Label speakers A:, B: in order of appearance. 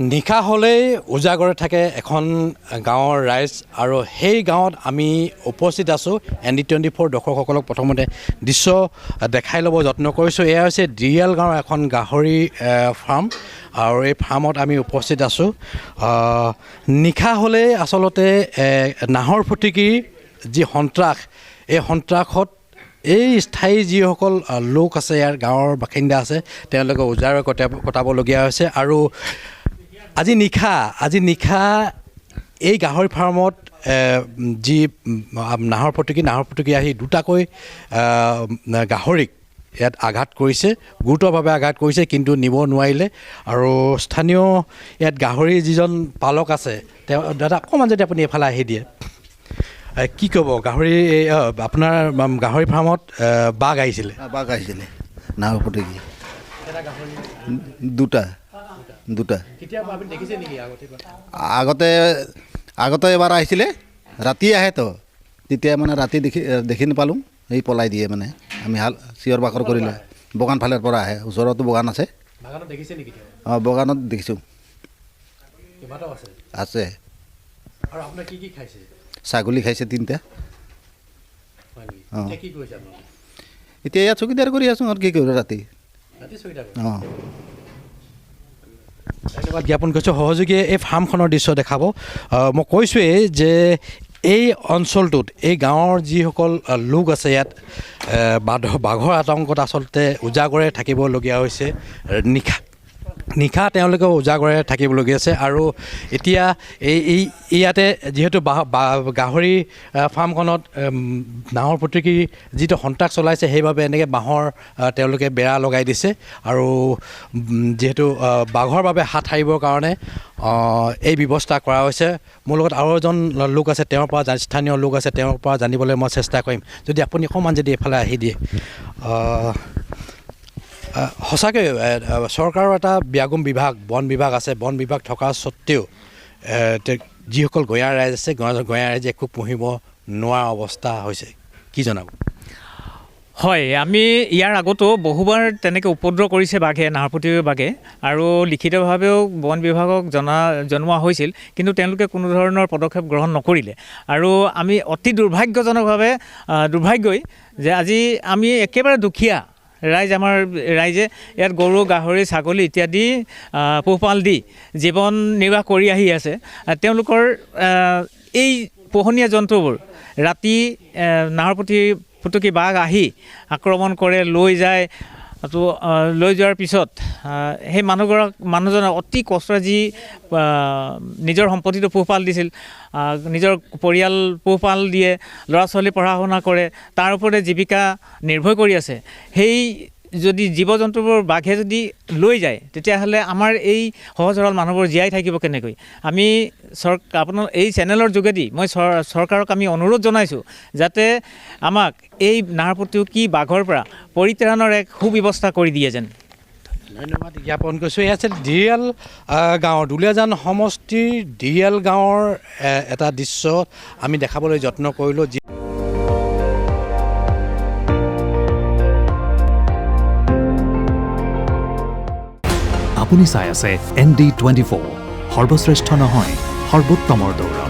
A: নিশা হ'লেই উজাগৰে থাকে এখন গাঁৱৰ ৰাইজ আৰু সেই গাঁৱত আমি উপস্থিত আছোঁ। ND24 দৰ্শকসকলক প্ৰথমতে দৃশ্য দেখাই ল'ব যত্ন কৰিছোঁ। এয়া হৈছে দিৰিয়াল গাঁৱৰ এখন গাহৰি ফাৰ্ম আৰু এই ফাৰ্মত আমি উপস্থিত আছোঁ। নিশা হ'লেই আচলতে নাহৰ ফুটুকীৰ যি সন্ত্ৰাস, এই সন্ত্ৰাসত এই স্থায়ী যিসকল লোক আছে, ইয়াৰ গাঁৱৰ বাসিন্দা আছে, তেওঁলোকে উজাগৰে কটাবলগীয়া হৈছে। আৰু আজি নিশা এই গাহৰি ফাৰ্মত যি নাহৰ ফুটুকী আহি দুটাকৈ গাহৰিক ইয়াত আঘাত কৰিছে, গুৰুতৰভাৱে আঘাত কৰিছে, কিন্তু নিব নোৱাৰিলে। আৰু স্থানীয় ইয়াত গাহৰি যিজন পালক আছে, তেওঁ দাদা অকণমান যদি আপুনি এইফালে আহি দিয়ে, কি ক'ব? গাহৰি আপোনাৰ গাহৰি ফাৰ্মত বাঘ আহিছিলে
B: নাহৰ ফুটুকী দুটা আগতে এবাৰ আহিছিলে, ৰাতি আহে তো, তেতিয়া মানে ৰাতি দেখি নাপালোঁ, এই পলাই দিয়ে মানে। আমি চিঞৰ বাখৰ কৰিলে বগান ফালৰ পৰা আহে, ওচৰতো বগান আছে। বগানত দেখিছোঁ আছে। ছাগলী খাইছে 3টা। এতিয়া ইয়াত চকীদাৰ কৰি আছোঁ আৰু কি কৰোঁ ৰাতি।
A: ধন্যবাদ জ্ঞাপন কৰিছোঁ। সহযোগীয়ে এই ফাৰ্মখনৰ দৃশ্য দেখাব। মই কৈছোঁৱেই যে এই অঞ্চলটোত, এই গাঁৱৰ যিসকল লোক আছে, ইয়াত বাঘৰ আতংকত আচলতে উজাগৰে থাকিবলগীয়া হৈছে। নিশা তেওঁলোকে উজাগৰে থাকিবলগীয়া আছে। আৰু এতিয়া ইয়াতে যিহেতু গাহৰি ফাৰ্মখনত নাহৰ ফুটুকীৰ যিটো সন্ত্ৰাস চলাইছে, সেইবাবে এনেকৈ বাঁহৰ তেওঁলোকে বেৰা লগাই দিছে। আৰু যিহেতু বাঘৰ বাবে হাত সাৰিবৰ কাৰণে এই ব্যৱস্থা কৰা হৈছে। মোৰ লগত আৰু এজন লোক আছে, তেওঁৰ পৰা স্থানীয় লোক আছে, তেওঁৰ পৰা জানিবলৈ মই চেষ্টা কৰিম। যদি আপুনি অকণমান যদি এইফালে আহি দিয়ে। সঁচাকৈ চৰকাৰৰ এটা ব্যাগুম বিভাগ, বন বিভাগ আছে। বন বিভাগ থকা স্বত্তেও যিসকল গঞা ৰাইজ আছে, গঞা ৰাইজে একো পুহিব নোৱাৰা অৱস্থা হৈছে, কি জনাব?
C: হয়, আমি ইয়াৰ আগতো বহুবাৰ তেনেকৈ উপদ্ৰৱ কৰিছে বাঘে, নাহৰ ফুটুকী বাঘে, আৰু লিখিতভাৱেও বন বিভাগক জনোৱা হৈছিল, কিন্তু তেওঁলোকে কোনো ধৰণৰ পদক্ষেপ গ্ৰহণ নকৰিলে। আৰু আমি অতি দুৰ্ভাগ্যই যে আজি আমি একেবাৰে দুখীয়া ৰাইজ, আমাৰ ৰাইজে ইয়াত গৰু, গাহৰি, ছাগলী ইত্যাদি পোহপাল দি জীৱন নিৰ্বাহ কৰি আহি আছে। তেওঁলোকৰ এই পোহনীয়া জন্তুবোৰ ৰাতি নাহৰ ফুটুকী বাঘ আহি আক্ৰমণ কৰে, লৈ যায়। লৈ যোৱাৰ পিছত সেই মানুহজনে অতি কষ্টৰে যি নিজৰ সম্পত্তিটো পোহপাল দিছিল, নিজৰ পৰিয়াল পোহপাল দিয়ে, ল'ৰা ছোৱালী পঢ়া শুনা কৰে, তাৰ ওপৰতে জীৱিকা নিৰ্ভৰ কৰি আছে। সেই যদি জীৱ জন্তুবোৰ বাঘে যদি লৈ যায়, তেতিয়াহ'লে আমাৰ এই সহজ সৰল মানুহবোৰ জীয়াই থাকিব কেনেকৈ? আমি আপোনাৰ এই চেনেলৰ যোগেদি মই চৰকাৰক আমি অনুৰোধ জনাইছোঁ, যাতে আমাক এই নাহৰ ফুটুকী বাঘৰ পৰা পৰিত্ৰাণৰ এক সুব্যৱস্থা কৰি দিয়ে যেন।
A: ধন্যবাদ জ্ঞাপন কৰিছোঁ। এয়া আছিল দিৰিয়াল গাঁৱৰ, দুলীয়াজান সমষ্টিৰ দিৰিয়াল গাঁৱৰ এটা দৃশ্য আমি দেখাবলৈ যত্ন কৰিলোঁ।
D: আপুনি চাই আছে ND24, সৰ্বশ্ৰেষ্ঠ নহয়, সৰ্বোত্তমৰ দৌৰ।